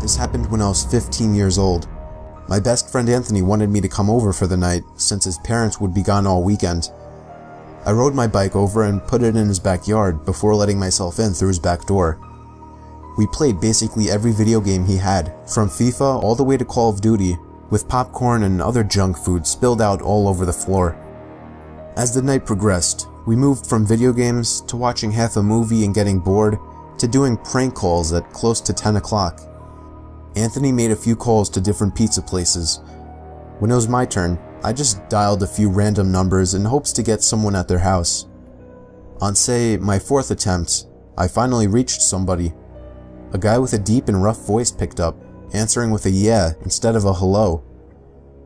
This happened when I was 15 years old. My best friend Anthony wanted me to come over for the night since his parents would be gone all weekend. I rode my bike over and put it in his backyard before letting myself in through his back door. We played basically every video game he had, from FIFA all the way to Call of Duty, with popcorn and other junk food spilled out all over the floor. As the night progressed, we moved from video games to watching half a movie and getting bored to doing prank calls at close to 10 o'clock. Anthony made a few calls to different pizza places. When it was my turn, I just dialed a few random numbers in hopes to get someone at their house. On, say, my fourth attempt, I finally reached somebody. A guy with a deep and rough voice picked up, answering with a yeah instead of a hello.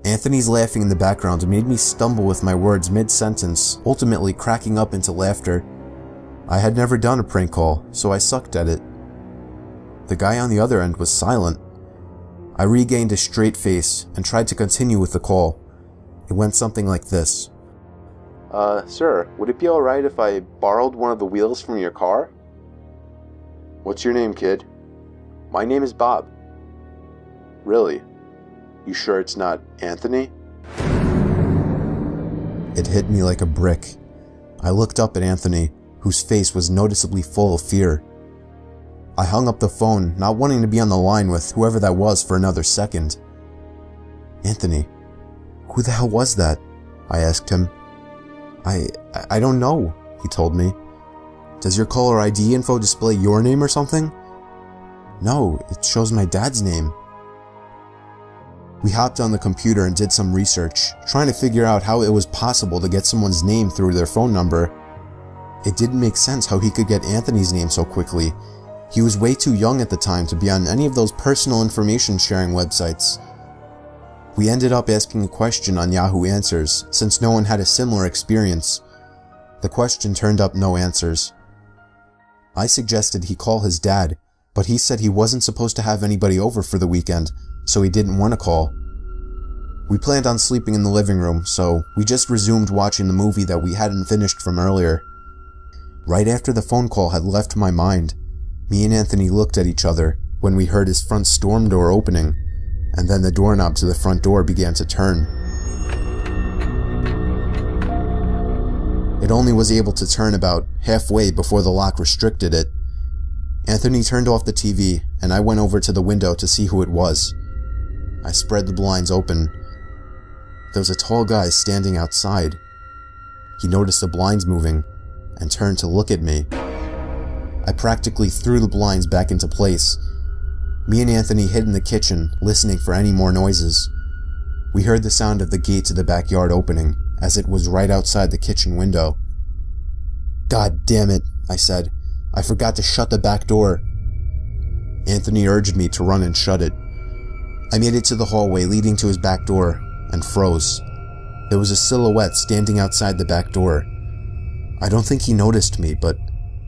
Anthony's laughing in the background made me stumble with my words mid-sentence, ultimately cracking up into laughter. I had never done a prank call, so I sucked at it. The guy on the other end was silent. I regained a straight face and tried to continue with the call. It went something like this. Sir, would it be alright if I borrowed one of the wheels from your car? What's your name, kid? My name is Bob. Really? You sure it's not Anthony? It hit me like a brick. I looked up at Anthony, whose face was noticeably full of fear. I hung up the phone, not wanting to be on the line with whoever that was for another second. Anthony, who the hell was that? I asked him. I don't know, he told me. Does your caller ID info display your name or something? No, it shows my dad's name. We hopped on the computer and did some research, trying to figure out how it was possible to get someone's name through their phone number. It didn't make sense how he could get Anthony's name so quickly. He was way too young at the time to be on any of those personal information sharing websites. We ended up asking a question on Yahoo Answers, since no one had a similar experience. The question turned up no answers. I suggested he call his dad, but he said he wasn't supposed to have anybody over for the weekend, so he didn't want to call. We planned on sleeping in the living room, so we just resumed watching the movie that we hadn't finished from earlier. Right after the phone call had left my mind, me and Anthony looked at each other when we heard his front storm door opening, and then the doorknob to the front door began to turn. It only was able to turn about halfway before the lock restricted it. Anthony turned off the TV, and I went over to the window to see who it was. I spread the blinds open. There was a tall guy standing outside. He noticed the blinds moving, and turned to look at me. I practically threw the blinds back into place. Me and Anthony hid in the kitchen, listening for any more noises. We heard the sound of the gate to the backyard opening, as it was right outside the kitchen window. God damn it, I said. I forgot to shut the back door. Anthony urged me to run and shut it. I made it to the hallway leading to his back door, and froze. There was a silhouette standing outside the back door. I don't think he noticed me, but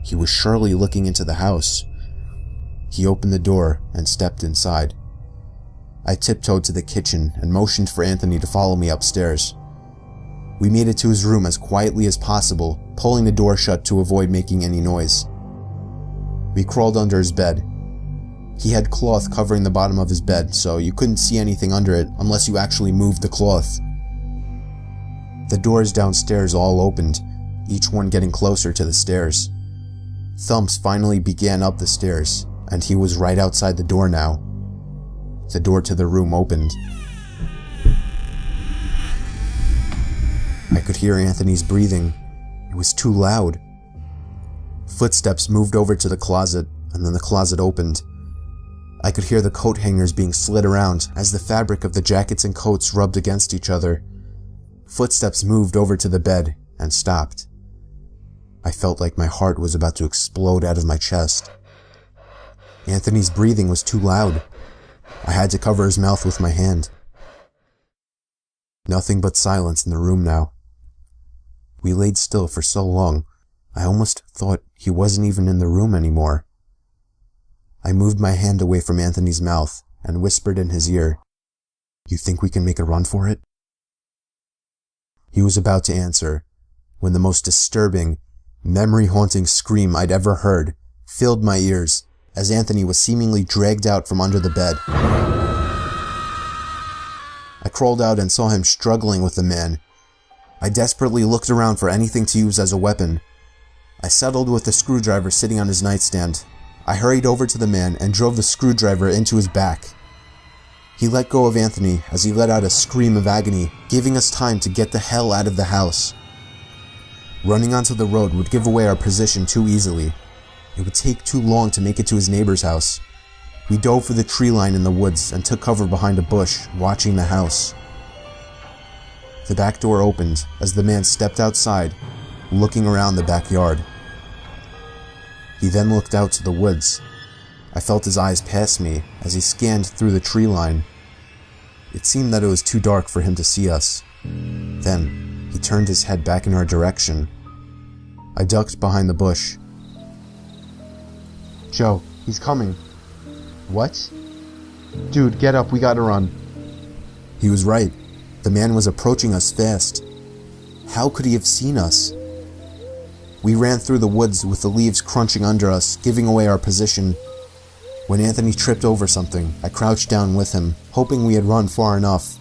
he was surely looking into the house. He opened the door and stepped inside. I tiptoed to the kitchen and motioned for Anthony to follow me upstairs. We made it to his room as quietly as possible, pulling the door shut to avoid making any noise. We crawled under his bed. He had cloth covering the bottom of his bed, so you couldn't see anything under it unless you actually moved the cloth. The doors downstairs all opened, each one getting closer to the stairs. Thumps finally began up the stairs, and he was right outside the door now. The door to the room opened. I could hear Anthony's breathing. It was too loud. Footsteps moved over to the closet, and then the closet opened. I could hear the coat hangers being slid around as the fabric of the jackets and coats rubbed against each other. Footsteps moved over to the bed and stopped. I felt like my heart was about to explode out of my chest. Anthony's breathing was too loud. I had to cover his mouth with my hand. Nothing but silence in the room now. We laid still for so long, I almost thought he wasn't even in the room anymore. I moved my hand away from Anthony's mouth and whispered in his ear, "You think we can make a run for it?" He was about to answer when the most disturbing, memory-haunting scream I'd ever heard filled my ears as Anthony was seemingly dragged out from under the bed. I crawled out and saw him struggling with the man. I desperately looked around for anything to use as a weapon. I settled with the screwdriver sitting on his nightstand. I hurried over to the man and drove the screwdriver into his back. He let go of Anthony as he let out a scream of agony, giving us time to get the hell out of the house. Running onto the road would give away our position too easily. It would take too long to make it to his neighbor's house. We dove for the tree line in the woods and took cover behind a bush, watching the house. The back door opened as the man stepped outside, looking around the backyard. He then looked out to the woods. I felt his eyes pass me as he scanned through the tree line. It seemed that it was too dark for him to see us. Then, he turned his head back in our direction. I ducked behind the bush. "Joe, he's coming." "What?" "Dude, get up, we gotta run." He was right. The man was approaching us fast. How could he have seen us? We ran through the woods with the leaves crunching under us, giving away our position. When Anthony tripped over something, I crouched down with him, hoping we had run far enough.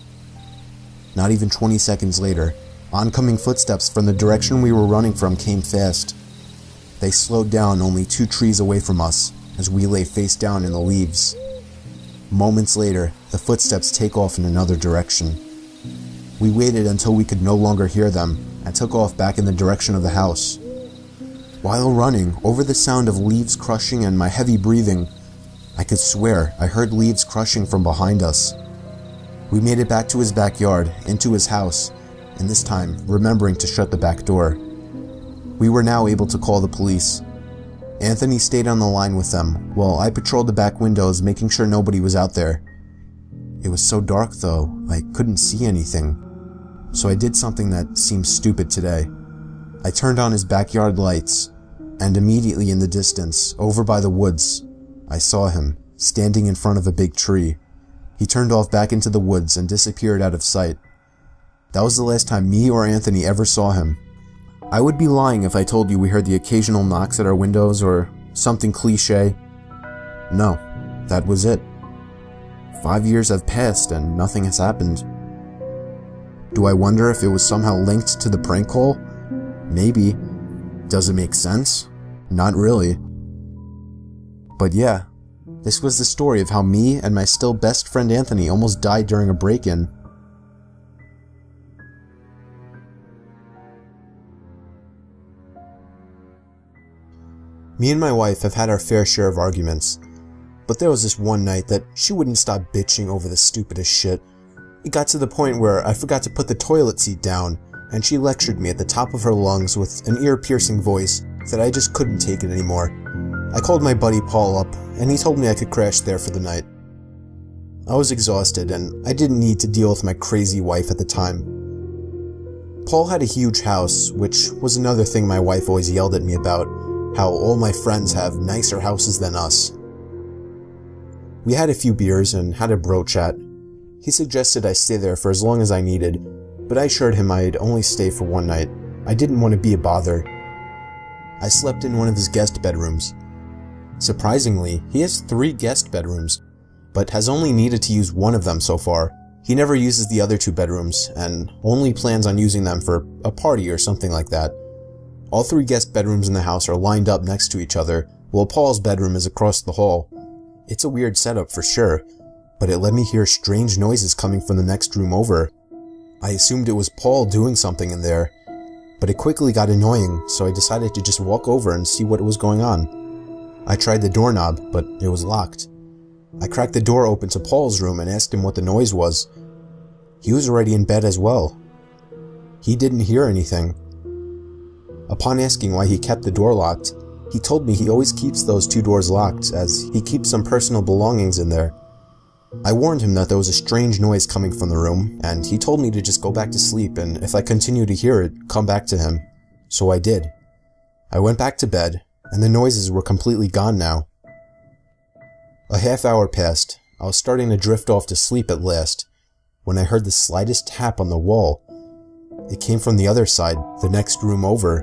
Not even 20 seconds later, oncoming footsteps from the direction we were running from came fast. They slowed down only 2 trees away from us, as we lay face down in the leaves. Moments later, the footsteps take off in another direction. We waited until we could no longer hear them, and took off back in the direction of the house. While running, over the sound of leaves crushing and my heavy breathing, I could swear I heard leaves crushing from behind us. We made it back to his backyard, into his house, and this time remembering to shut the back door. We were now able to call the police. Anthony stayed on the line with them, while I patrolled the back windows, making sure nobody was out there. It was so dark though, I couldn't see anything. So I did something that seems stupid today. I turned on his backyard lights, and immediately in the distance, over by the woods, I saw him, standing in front of a big tree. He turned off back into the woods and disappeared out of sight. That was the last time me or Anthony ever saw him. I would be lying if I told you we heard the occasional knocks at our windows or something cliche. No, that was it. 5 years have passed and nothing has happened. Do I wonder if it was somehow linked to the prank call? Maybe. Does it make sense? Not really. But yeah, this was the story of how me and my still best friend Anthony almost died during a break-in. Me and my wife have had our fair share of arguments, but there was this one night that she wouldn't stop bitching over the stupidest shit. It got to the point where I forgot to put the toilet seat down, and she lectured me at the top of her lungs with an ear-piercing voice that I just couldn't take it anymore. I called my buddy Paul up, and he told me I could crash there for the night. I was exhausted, and I didn't need to deal with my crazy wife at the time. Paul had a huge house, which was another thing my wife always yelled at me about, how all my friends have nicer houses than us. We had a few beers and had a bro chat. He suggested I stay there for as long as I needed, but I assured him I'd only stay for one night. I didn't want to be a bother. I slept in one of his guest bedrooms. Surprisingly, he has 3 guest bedrooms, but has only needed to use one of them so far. He never uses the other 2 bedrooms, and only plans on using them for a party or something like that. All 3 guest bedrooms in the house are lined up next to each other, while Paul's bedroom is across the hall. It's a weird setup for sure, but it let me hear strange noises coming from the next room over. I assumed it was Paul doing something in there, but it quickly got annoying, so I decided to just walk over and see what was going on. I tried the doorknob, but it was locked. I cracked the door open to Paul's room and asked him what the noise was. He was already in bed as well. He didn't hear anything. Upon asking why he kept the door locked, he told me he always keeps those 2 doors locked as he keeps some personal belongings in there. I warned him that there was a strange noise coming from the room, and he told me to just go back to sleep, and if I continued to hear it, come back to him. So I did. I went back to bed, and the noises were completely gone now. A half hour passed. I was starting to drift off to sleep at last, when I heard the slightest tap on the wall. It came from the other side, the next room over.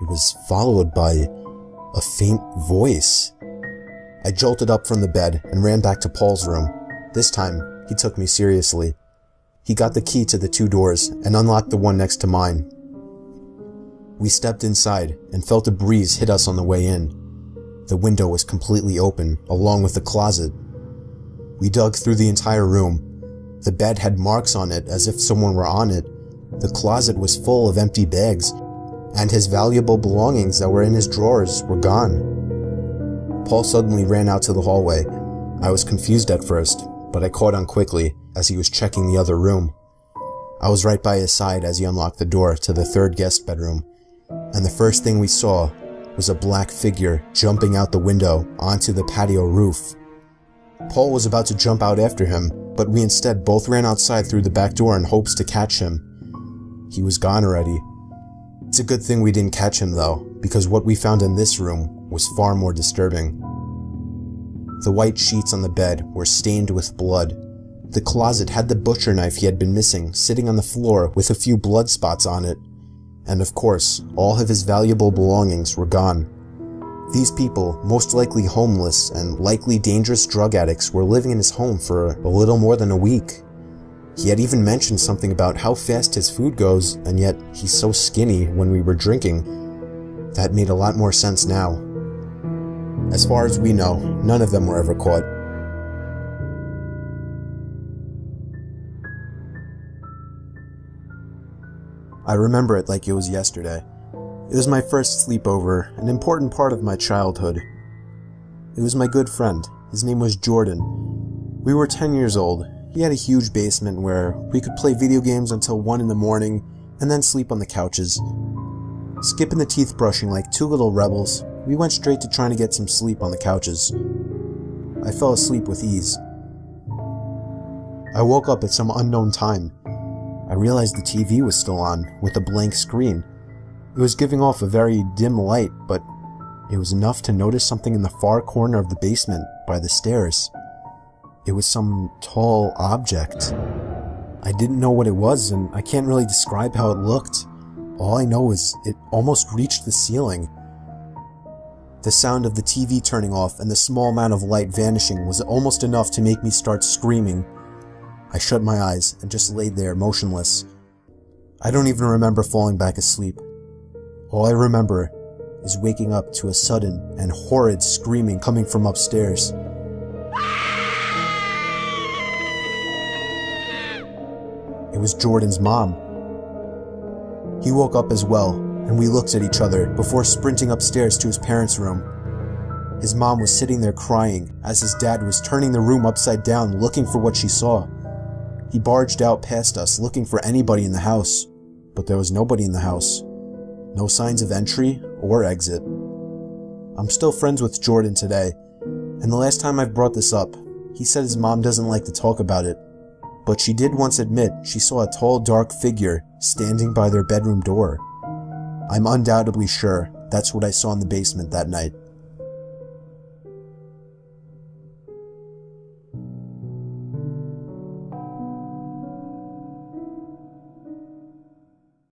It was followed by a faint voice. I jolted up from the bed and ran back to Paul's room. This time, he took me seriously. He got the key to the 2 doors and unlocked the one next to mine. We stepped inside and felt a breeze hit us on the way in. The window was completely open, along with the closet. We dug through the entire room. The bed had marks on it as if someone were on it. The closet was full of empty bags, and his valuable belongings that were in his drawers were gone. Paul suddenly ran out to the hallway. I was confused at first, but I caught on quickly as he was checking the other room. I was right by his side as he unlocked the door to the 3rd guest bedroom, and the first thing we saw was a black figure jumping out the window onto the patio roof. Paul was about to jump out after him, but we instead both ran outside through the back door in hopes to catch him. He was gone already. It's a good thing we didn't catch him though, because what we found in this room was far more disturbing. The white sheets on the bed were stained with blood. The closet had the butcher knife he had been missing sitting on the floor with a few blood spots on it. And of course, all of his valuable belongings were gone. These people, most likely homeless and likely dangerous drug addicts, were living in his home for a little more than a week. He had even mentioned something about how fast his food goes, and yet he's so skinny when we were drinking. That made a lot more sense now. As far as we know, none of them were ever caught. I remember it like it was yesterday. It was my first sleepover, an important part of my childhood. It was my good friend. His name was Jordan. We were 10 years old. He had a huge basement where we could play video games until 1 in the morning and then sleep on the couches. Skipping the teeth brushing like 2 little rebels, we went straight to trying to get some sleep on the couches. I fell asleep with ease. I woke up at some unknown time. I realized the TV was still on, with a blank screen. It was giving off a very dim light, but it was enough to notice something in the far corner of the basement, by the stairs. It was some tall object. I didn't know what it was, and I can't really describe how it looked. All I know is it almost reached the ceiling. The sound of the TV turning off and the small amount of light vanishing was almost enough to make me start screaming. I shut my eyes and just laid there motionless. I don't even remember falling back asleep. All I remember is waking up to a sudden and horrid screaming coming from upstairs. It was Jordan's mom. He woke up as well, and we looked at each other before sprinting upstairs to his parents' room. His mom was sitting there crying as his dad was turning the room upside down looking for what she saw. He barged out past us looking for anybody in the house, but there was nobody in the house. No signs of entry or exit. I'm still friends with Jordan today, and the last time I've brought this up, he said his mom doesn't like to talk about it, but she did once admit she saw a tall, dark figure standing by their bedroom door. I'm undoubtedly sure that's what I saw in the basement that night.